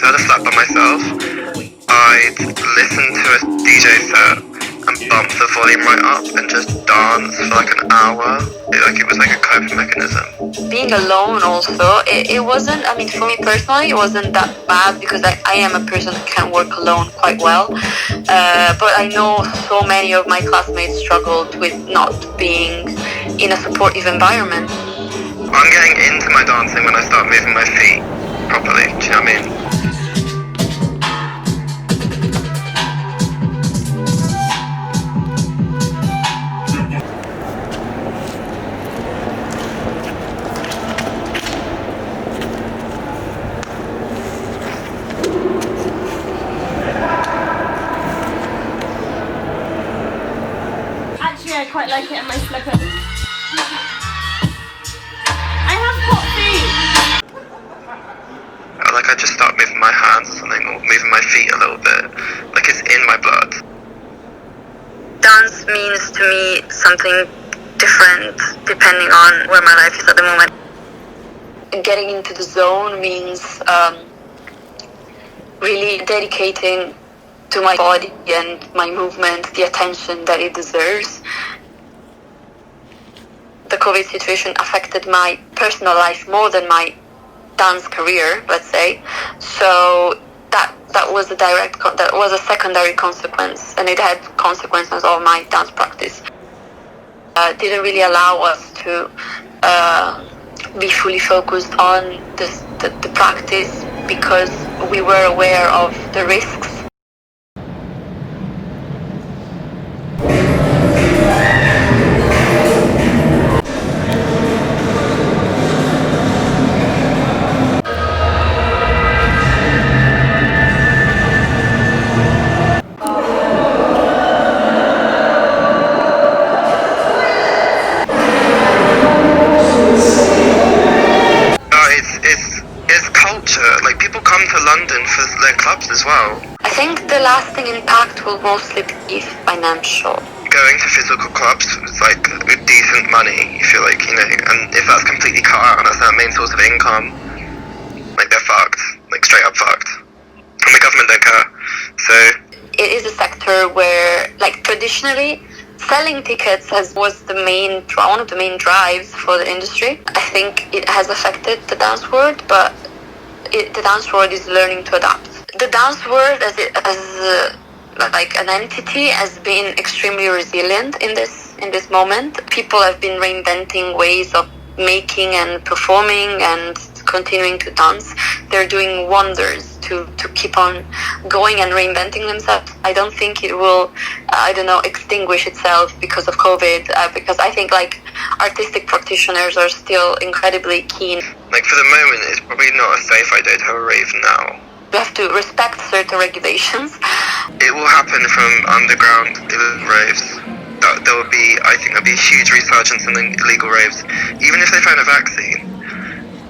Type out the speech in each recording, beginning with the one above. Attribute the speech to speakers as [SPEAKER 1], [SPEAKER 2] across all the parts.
[SPEAKER 1] had a flat by myself, I'd listen to a DJ set and bump the volume right up and just dance for like an hour. It was like a coping mechanism.
[SPEAKER 2] Being alone also, it wasn't, I mean, for me personally, it wasn't that bad because I am a person who can work alone quite well. But I know so many of my classmates struggled with not being in a supportive environment.
[SPEAKER 1] I'm getting into my dancing when I start moving my feet properly, do you know what I mean?
[SPEAKER 3] Actually, I quite like it in my slippers. I have hot feet.
[SPEAKER 1] Like I just start moving my hands or something, or moving my feet a little bit, like it's in my blood.
[SPEAKER 2] Dance means to me something different depending on where my life is at the moment. Getting into the zone means really dedicating to my body and my movement the attention that it deserves. The COVID situation affected my personal life more than my dance career, let's say. So that was a secondary consequence, and it had consequences on my dance practice. Didn't really allow us to be fully focused on the practice because we were aware of the risks.
[SPEAKER 1] It's culture. Like people come to London for their clubs as well.
[SPEAKER 2] I think the lasting impact will mostly be financial.
[SPEAKER 1] Going to physical clubs is like with decent money, you feel like, you know, and if that's completely cut out and that's their main source of income, like they're fucked, like straight up fucked. And the government don't care. So
[SPEAKER 2] it is a sector where, like, traditionally selling tickets was one of the main drives for the industry. I think it has affected the dance world, but the dance world is learning to adapt. The dance world as like an entity has been extremely resilient in this moment. People have been reinventing ways of making and performing and continuing to dance. They're doing wonders to keep on going and reinventing themselves. I don't think it will, extinguish itself because of COVID, because I think like artistic practitioners are still incredibly keen.
[SPEAKER 1] Like for the moment, it's probably not a safe idea to have a rave now.
[SPEAKER 2] We have to respect certain regulations.
[SPEAKER 1] It will happen from underground raves. There will be, I think there'll be a huge resurgence in illegal raves. Even if they find a vaccine,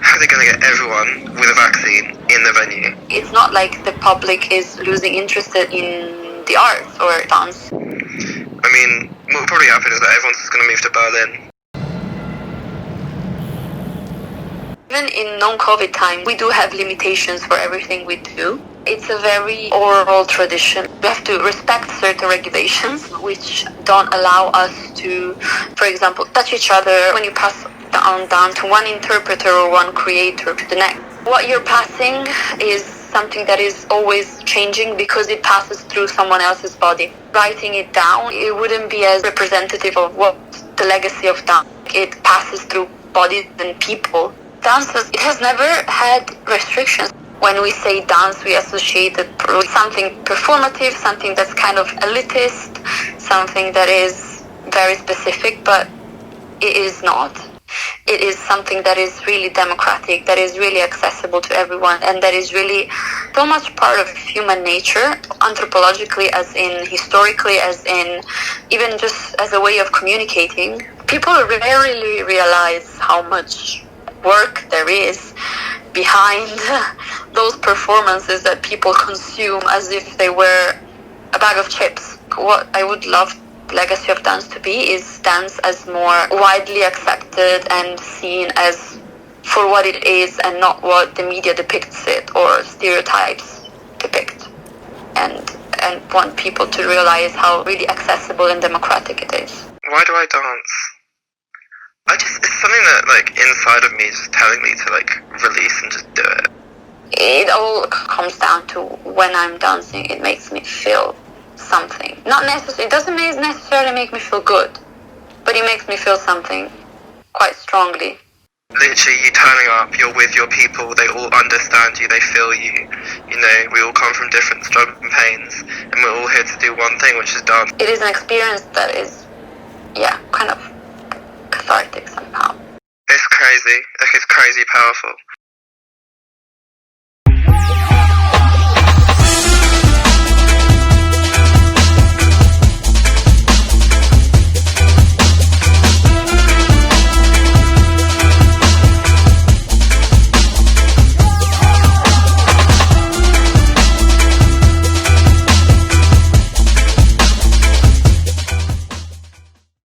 [SPEAKER 1] how are they going to get everyone with a vaccine in the venue?
[SPEAKER 2] It's not like the public is losing interest in the arts or dance.
[SPEAKER 1] I mean, what will probably happen is that everyone's just going to move to Berlin.
[SPEAKER 2] Even in non-COVID time, we do have limitations for everything we do. It's a very oral tradition. We have to respect certain regulations which don't allow us to, for example, touch each other when you pass down to one interpreter or one creator to the next. What you're passing is something that is always changing because it passes through someone else's body. Writing it down, it wouldn't be as representative of what the legacy of dance. It passes through bodies and people. Dance it has never had restrictions. When we say dance, we associate it with something performative, something that's kind of elitist, something that is very specific, but it is not. It is something that is really democratic, that is really accessible to everyone, and that is really so much part of human nature, anthropologically, as in historically, as in even just as a way of communicating. People rarely realize how much work there is behind those performances that people consume as if they were a bag of chips. What I would love the legacy of dance to be is dance as more widely accepted and seen as for what it is and not what the media depicts it or stereotypes depict. And want people to realize how really accessible and democratic it is.
[SPEAKER 1] Why do I dance? It's something that, like, inside of me is just telling me to, like, release and just do it.
[SPEAKER 2] It all comes down to when I'm dancing, it makes me feel something. It doesn't necessarily make me feel good, but it makes me feel something quite strongly.
[SPEAKER 1] Literally, you turning up, you're with your people, they all understand you, they feel you. You know, we all come from different struggles and pains, and we're all here to do one thing, which is dance.
[SPEAKER 2] It is an experience that is, kind of cathartic somehow.
[SPEAKER 1] It's crazy. Like, it's crazy powerful.